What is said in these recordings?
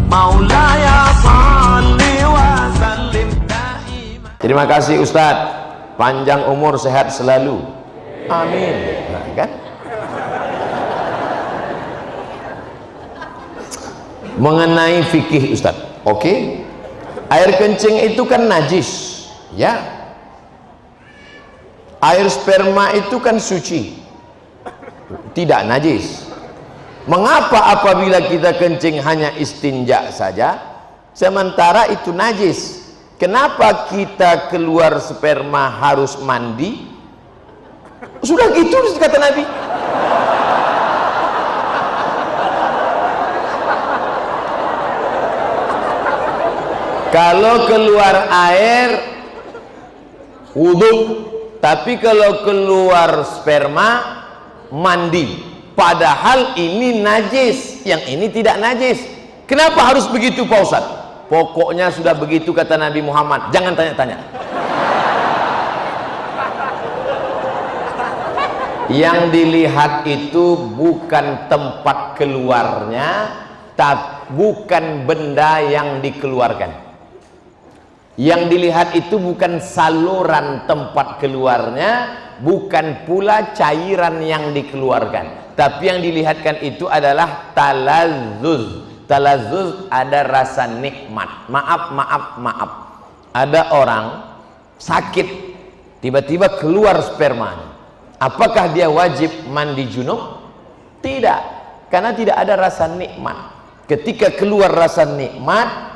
Maulaya salli wa sallim daima. Terima kasih Ustadz, panjang umur sehat selalu, amin. Nah, kan mengenai fikih Ustadz, oke. Air kencing itu kan najis, ya. Air sperma itu kan suci, tidak najis. Mengapa apabila kita kencing hanya istinja saja, sementara itu najis? Kenapa kita keluar sperma harus mandi? Sudah gitu kata Nabi. Kalau keluar air wudu, tapi kalau keluar sperma mandi. Padahal ini najis, yang ini tidak najis. Kenapa harus begitu Pak Ustadz? Pokoknya sudah begitu kata Nabi Muhammad, jangan tanya-tanya. Yang dilihat itu bukan tempat keluarnya, tapi bukan benda yang dikeluarkan. Yang dilihat itu bukan saluran tempat keluarnya, bukan pula cairan yang dikeluarkan, tapi yang dilihatkan itu adalah talazzuz. Talazzuz ada rasa nikmat. Maaf. Ada orang sakit, tiba-tiba keluar spermanya. Apakah dia wajib mandi junub? Tidak, karena tidak ada rasa nikmat. Ketika keluar rasa nikmat,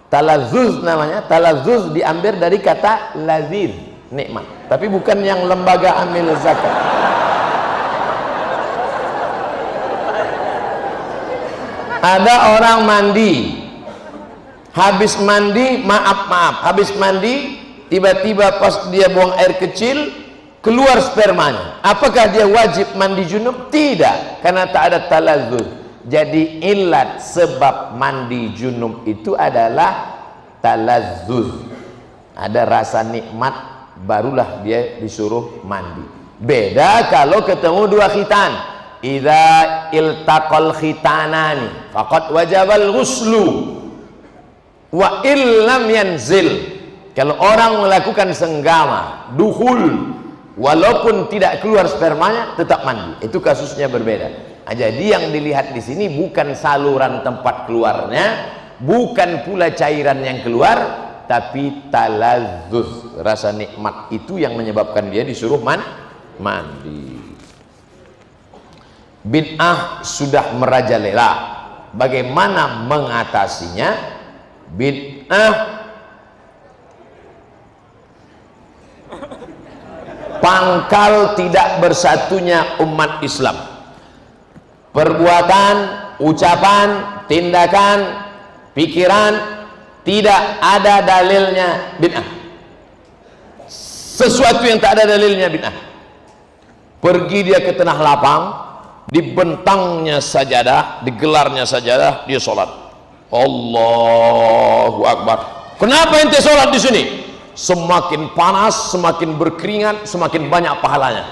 talazzuz namanya. Talazzuz diambil dari kata lazir, nikmat, tapi bukan yang lembaga amil zakat. Ada orang mandi, habis mandi, habis mandi, tiba-tiba pas dia buang air kecil, keluar spermanya. Apakah dia wajib mandi junub? Tidak, karena tak ada talazzuz. Jadi ilat sebab mandi junub itu adalah talazzuz. Ada rasa nikmat, barulah dia disuruh mandi. Beda kalau ketemu dua khitan. Idza iltaqal khitanani faqad wajabal ghuslu wa illam yanzil. Kalau orang melakukan senggama, dukhul, walaupun tidak keluar spermanya tetap mandi, itu kasusnya berbeda. Nah, jadi yang dilihat di sini bukan saluran tempat keluarnya, bukan pula cairan yang keluar, tapi talazzuz, rasa nikmat itu yang menyebabkan dia disuruh mandi. Bid'ah sudah merajalela. Bagaimana mengatasinya? Bid'ah pangkal tidak bersatunya umat Islam. Perbuatan, ucapan, tindakan, pikiran tidak ada dalilnya bid'ah. Sesuatu yang tak ada dalilnya bid'ah. Pergi dia ke tanah lapang, dibentangnya sajadah, digelarnya sajadah, dia sholat. Allahu Akbar. Kenapa ente sholat di sini? Semakin panas, semakin berkeringat, semakin banyak pahalanya.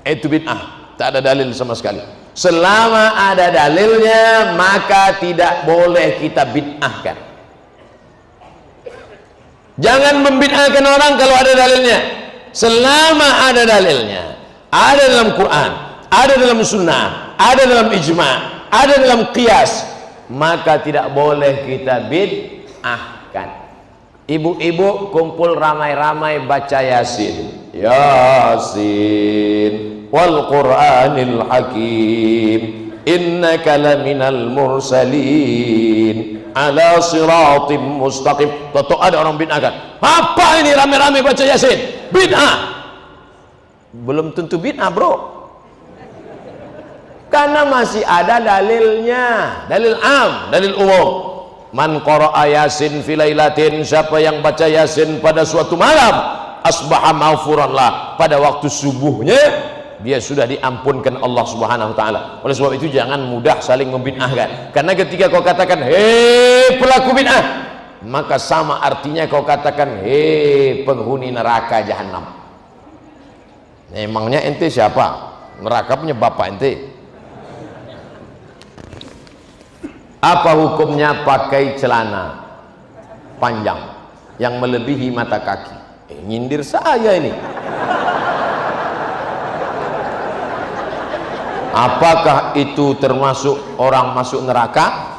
Itu bid'ah, tak ada dalil sama sekali. Selama ada dalilnya, maka tidak boleh kita bid'ahkan. Jangan membid'ahkan orang kalau ada dalilnya. Selama ada dalilnya, ada dalam Quran, ada dalam sunnah, ada dalam ijma', ada dalam qiyas, maka tidak boleh kita bid'ahkan. Ibu-ibu kumpul ramai-ramai baca Yasin, Yasin wal Qur'anil Hakim, innaka laminal mursalin ala siratim mustaqim. Toto ada orang bid'ahkan. Apa ini ramai-ramai baca Yasin? Bid'ah. Belum tentu bid'ah, bro, karena masih ada dalilnya, dalil am, dalil umum. Man qara'a Yasin fi lailatin, siapa yang baca Yasin pada suatu malam, asbaha maghfuran lah, pada waktu subuhnya dia sudah diampunkan Allah Subhanahu wa taala. Oleh sebab itu jangan mudah saling membid'ahkan, karena ketika kau katakan hei pelaku bid'ah, maka sama artinya kau katakan hei penghuni neraka jahanam. Emangnya ente siapa? Neraka punya bapak ente. Apa hukumnya pakai celana panjang yang melebihi mata kaki? Nyindir saya ini. Apakah itu termasuk orang masuk neraka?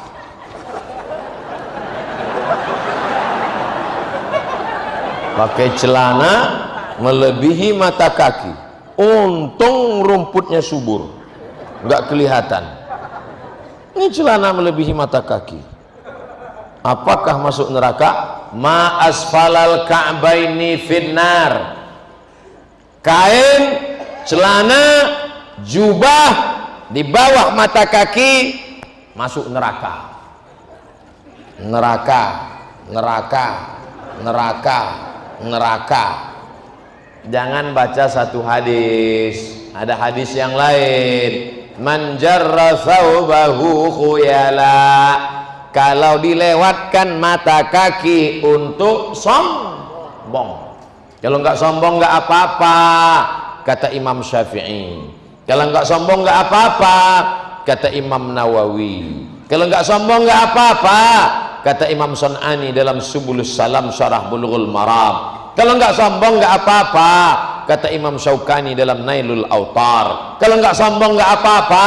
Pakai celana melebihi mata kaki. Untung rumputnya subur, nggak kelihatan. Ini celana melebihi mata kaki. Apakah masuk neraka? Ma asfalal ka'baini finnar. Kain, celana, jubah di bawah mata kaki masuk neraka. Neraka, neraka, neraka, neraka. Jangan baca satu hadis, ada hadis yang lain. Man jarra thawbahu khuyala. Kalau dilewatkan mata kaki untuk sombong, kalau nggak sombong nggak apa-apa, kata Imam Syafi'i. Kalau nggak sombong nggak apa-apa, kata Imam Nawawi. Kalau nggak sombong nggak apa-apa, kata Imam Sun'ani dalam Subulus Salam Syarah Bulughul Maram. Kalau nggak sombong nggak apa-apa, kata Imam Syaukani dalam Nailul Autar. Kalau nggak sombong nggak apa-apa,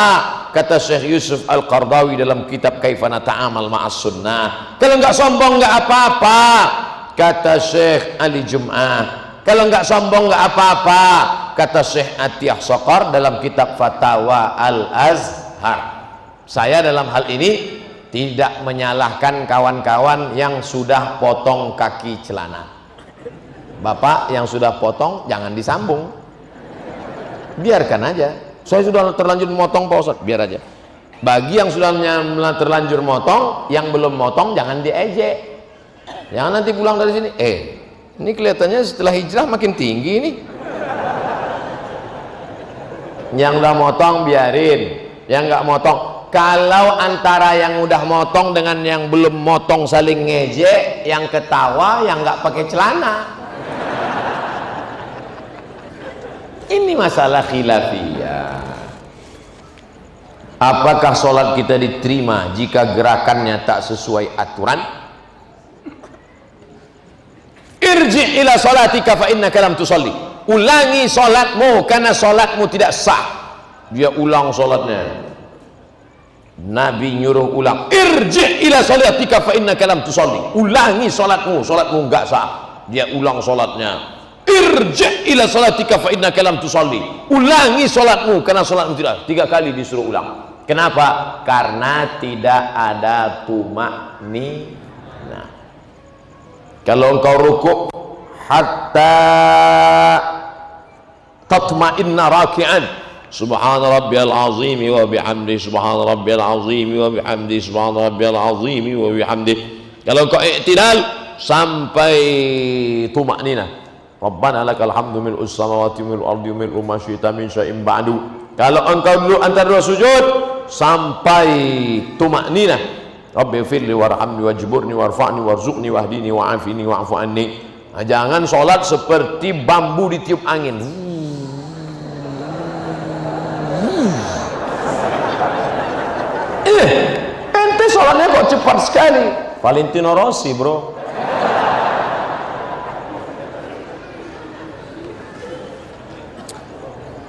kata Syekh Yusuf Al-Qardawi dalam kitab Kaifa Nata'amal Ma'as Sunnah. Kalau nggak sombong nggak apa-apa, kata Syekh Ali Jum'ah. Kalau nggak sombong nggak apa-apa, kata Syekh Atiyah Sokor dalam kitab Fatawa Al-Azhar. Saya dalam hal ini tidak menyalahkan kawan-kawan yang sudah potong kaki celana. Bapak yang sudah potong jangan disambung, biarkan aja. Saya sudah terlanjur motong Pak Ustadz, biar aja. Bagi yang sudah terlanjur motong, yang belum motong jangan diejek. Jangan nanti pulang dari sini, ini kelihatannya setelah hijrah makin tinggi nih. Yang udah motong biarin, yang nggak motong. Kalau antara yang udah motong dengan yang belum motong saling ngejek, yang ketawa yang nggak pakai celana. Ini masalah khilafiyah. Apakah sholat kita diterima jika gerakannya tak sesuai aturan? Irji' ila sholatika fa innaka lam tusalli. Ulangi sholatmu karena sholatmu tidak sah. Dia ulang sholatnya. Nabi nyuruh ulang. Irji' ila sholatika fa innaka lam tusalli. Ulangi sholatmu, sholatmu enggak sah. Dia ulang sholatnya. Irji' ila sholatika fa innaka lam tusalli. Ulangi sholatmu karena sholatmu tidak. 3 kali disuruh ulang. Kenapa? Karena tidak ada tumakninah. Kalau engkau rukuk hatta tatma'inna raki'an, subhana rabbiyal azim wa bihamdi, subhana rabbiyal azim wa bihamdi, subhana rabbiyal azim wa bihamdi. Kalau engkau i'tidal sampai tumakninah, Rabbana lakal hamdu mil'us samawati mil'ul ardi mil'u ma syi'ta min syai'in ba'du. Kalau engkau dulu antara dua sujud sampai tumakninah, Rabbi firli warhamni wajburni warfa'ni warzuqni wahdini wa'afini wa'fu anni. Nah, jangan sholat seperti bambu ditiup angin. Ente sholatnya kok cepat sekali. Valentino Rossi bro.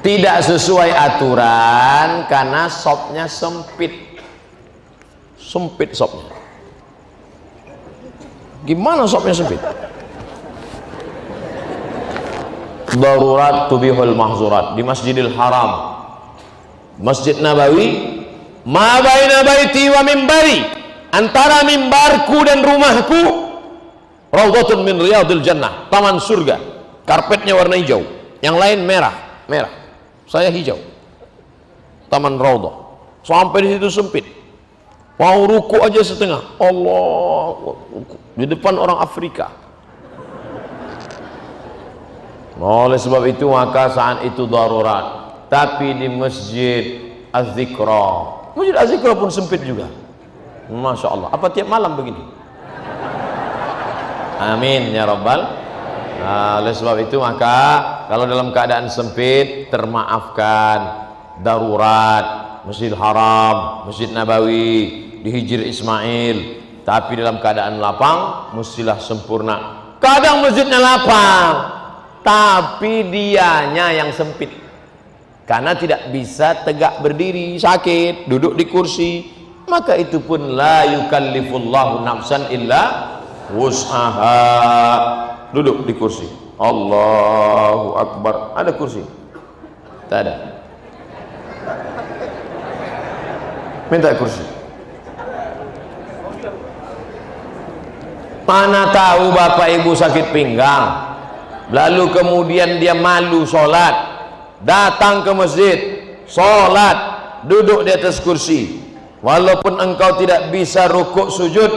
Tidak sesuai aturan karena sopnya sempit. Sempit sopnya. Gimana sopnya sempit? Darurat tubihul mahzurat. Di Masjidil Haram, Masjid Nabawi, ma baina baiti wa mimbari, antara mimbarku dan rumahku, raudhatun min riyadil jannah, taman surga. Karpetnya warna hijau, yang lain merah. Saya hijau, taman raudhah. Sampai di situ sempit, mau ruku aja setengah. Allah, di depan orang Afrika. Oleh sebab itu maka saat itu darurat. Tapi di Masjid Az-Zikra, Masjid Az-Zikra pun sempit juga. Masya Allah. Apa tiap malam begini? Amin ya Rabbal. Nah, oleh sebab itu maka kalau dalam keadaan sempit termaafkan. Darurat, Masjid Haram, Masjid Nabawi, di Hijr Ismail, tapi dalam keadaan lapang mestilah sempurna. Kadang masjidnya lapang tapi dianya yang sempit karena tidak bisa tegak berdiri, sakit, duduk di kursi, maka itu pun la yukallifullahu nafsan illa wus'aha. Duduk di kursi, Allahu Akbar, ada kursi? Tak ada. Minta kursi. Mana tahu bapak ibu sakit pinggang, lalu kemudian dia malu sholat, datang ke masjid, sholat, duduk di atas kursi. Walaupun engkau tidak bisa rukuk sujud,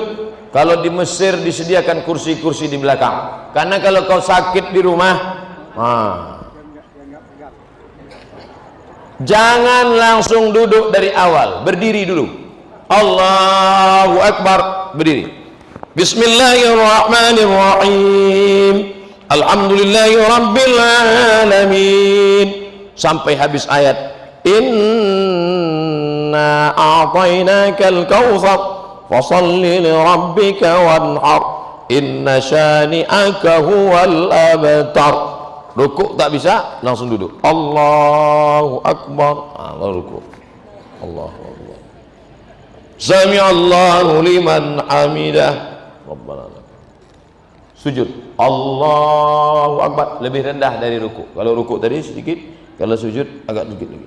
kalau di Mesir disediakan kursi-kursi di belakang. Karena kalau kau sakit di rumah, jangan langsung duduk dari awal, berdiri dulu. Allahu Akbar, berdiri. Bismillahirrahmanirrahim. Alhamdulillahi rabbil alamin. Sampai habis ayat. Inna a'tainakal kautsar fasalli li rabbika wanhar. Inna syani'aka huwal abtar. Rukuk tak bisa, langsung duduk. Allahu Akbar. Lalu rukuk. Allahu Akbar. Sami'allahu liman hamidah. Rabbana. Sujud. Allahu Akbar. Lebih rendah dari rukuk. Kalau rukuk tadi sedikit, kalau sujud agak sedikit lagi.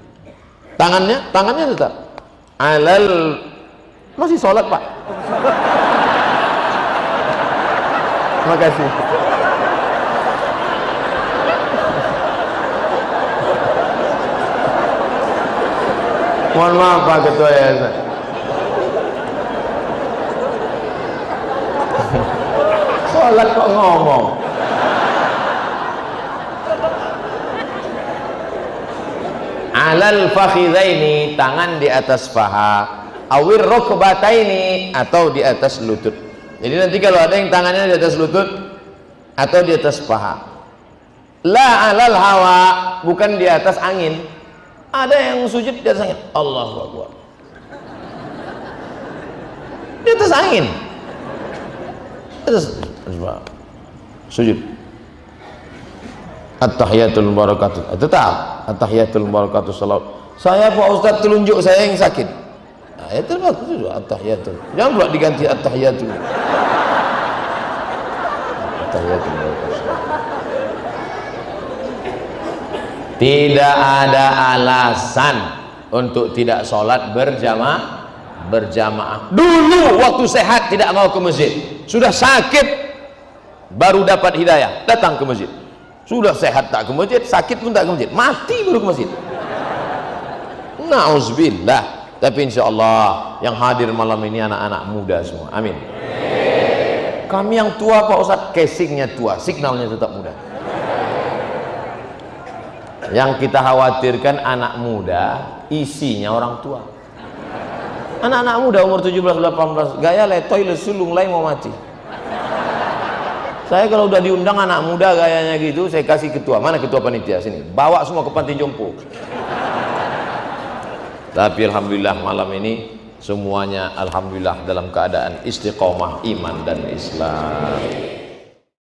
Tangannya tetap alal. Masih sholat pak? Terima kasih. Mohon maaf Pak Ketua Yayasan. Sholat kok ngomong. Alal fakhidhaini, tangan di atas paha, awir rukbataini, atau di atas lutut. Jadi nanti kalau ada yang tangannya di atas lutut atau di atas paha, la alal hawa, bukan di atas angin. Ada yang sujud di atas angin, Allahu Akbar, di atas angin, atas sujud. At-tahiyatul barakatuh, tetap at-tahiyatul barakatuh salat. Saya Pak Ustaz telunjuk saya yang sakit, ya terbatas itu at-tahiyatul, jangan pula diganti at-tahiyatul. At-tahiyatul barakatuh. Tidak ada alasan untuk tidak sholat berjamaah. Dulu waktu sehat tidak mau ke masjid, sudah sakit baru dapat hidayah datang ke masjid. Sudah sehat tak ke masjid, sakit pun tak ke masjid, mati baru ke masjid. Na'udzubillah. Tapi insya Allah yang hadir malam ini anak-anak muda semua, amin. Kami yang tua Pak Ustadz, casingnya tua, signalnya tetap muda. Yang kita khawatirkan anak muda, isinya orang tua. Anak-anak muda umur 17-18, gaya letoy lesulung lain mau mati. Saya kalau udah diundang anak muda gayanya gitu, saya kasih ketua. Mana ketua panitia? Sini, bawa semua ke panti jompo. Tapi alhamdulillah malam ini semuanya alhamdulillah dalam keadaan istiqomah iman dan Islam.